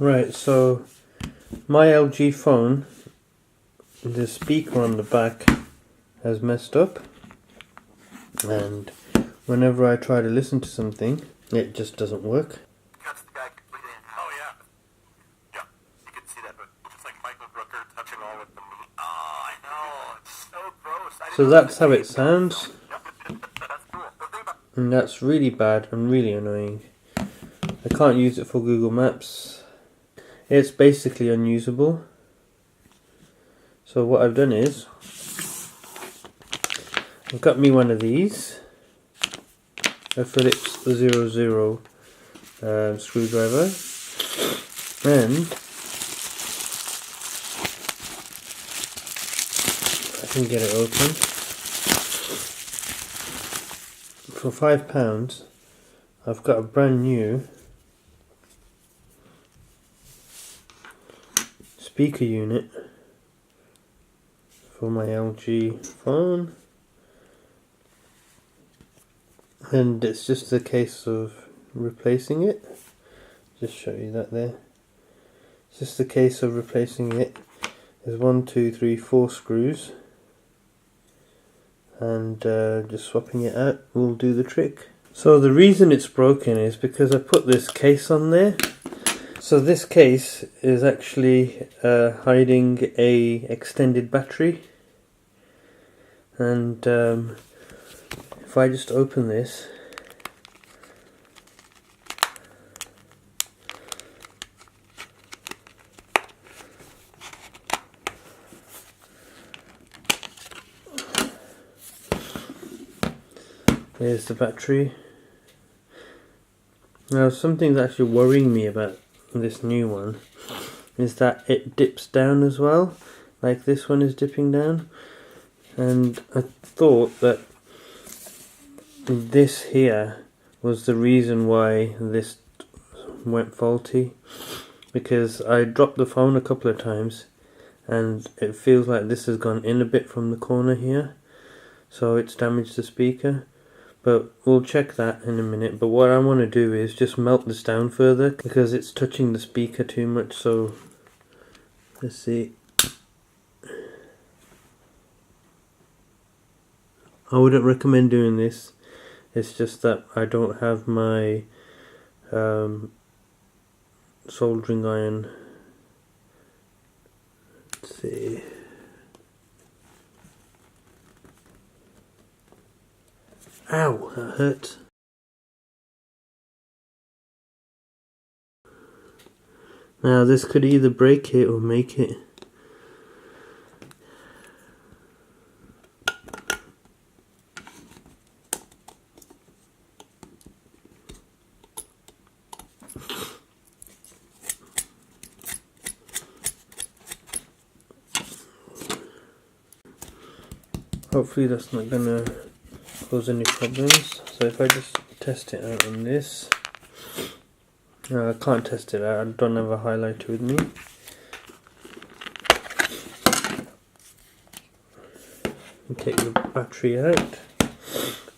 Right, so my LG phone, the speaker on the back has messed up, and whenever I try to listen to something, it just doesn't work. Cuts the guy completely in half. Oh yeah. Yeah, you can see that, but it's like Michael Brooker touching all with the meat. Oh, I know. It's so gross. So that's how it sounds, That's cool. The thing about and that's really bad and really annoying. I can't use it for Google Maps. It's basically unusable. So what I've done is, I've got me one of these, a Phillips 00 screwdriver, and I can get it open. For £5, I've got a brand new speaker unit for my LG phone, and it's just a case of replacing it. Just show you that there. It's just a case of replacing it. There's 1, 2, 3, 4 screws, and just swapping it out will do the trick. So the reason it's broken is because I put this case on there. So this case is actually hiding a extended battery, and if I just open this, there's the battery. Now something that's actually worrying me about this new one is that it dips down as well, like this one is dipping down, and I thought that this here was the reason why this went faulty, because I dropped the phone a couple of times and it feels like this has gone in a bit from the corner here, so it's damaged the speaker. But we'll check that in a minute. But what I want to do is just melt this down further, because it's touching the speaker too much. So let's see. I wouldn't recommend doing this. It's just that I don't have my soldering iron. Let's see. Ow, that hurt. Now this could either break it or make it. Hopefully that's not gonna cause any problems. So if I just test it out on this, no, I can't test it out, I don't have a highlighter with me. And take the battery out.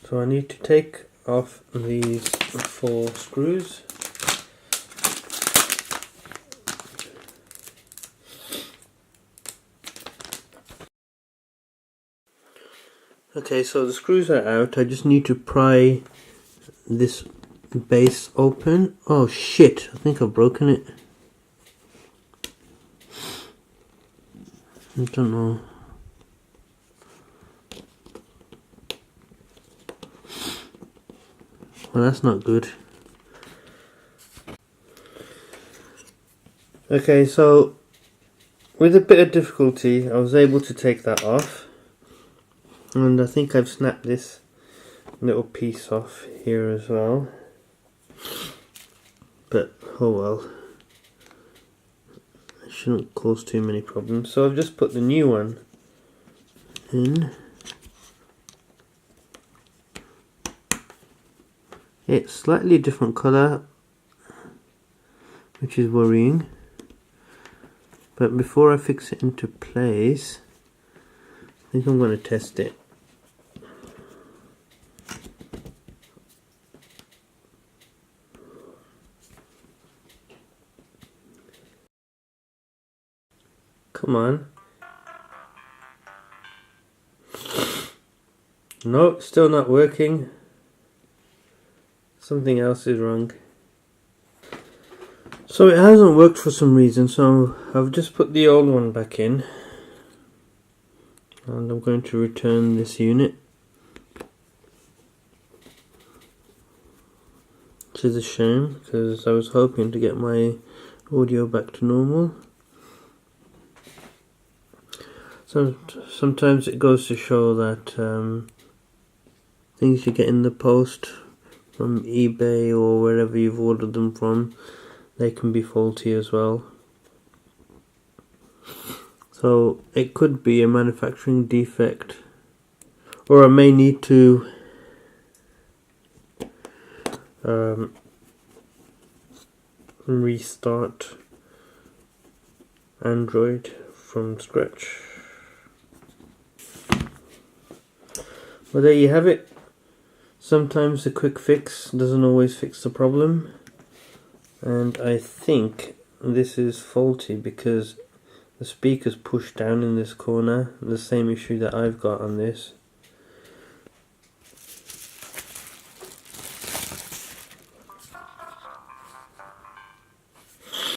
So I need to take off these 4 screws. Okay, so the screws are out. I just need to pry this base open. Oh shit, I think I've broken it. I don't know. Well, that's not good. Okay, so with a bit of difficulty I was able to take that off, and I think I've snapped this little piece off here as well, but oh well, it shouldn't cause too many problems. So I've just put the new one in. It's slightly different colour, which is worrying, but before I fix it into place, I think I'm going to test it. Come on. No, still not working. Something else is wrong. So it hasn't worked for some reason, so I've just put the old one back in. And I'm going to return this unit. Which is a shame, because I was hoping to get my audio back to normal. So sometimes it goes to show that things you get in the post from eBay or wherever you've ordered them from, they can be faulty as well. So it could be a manufacturing defect, or I may need to restart Android from scratch. Well, there you have it. Sometimes a quick fix doesn't always fix the problem, and I think this is faulty because the speaker's pushed down in this corner, the same issue that I've got on this.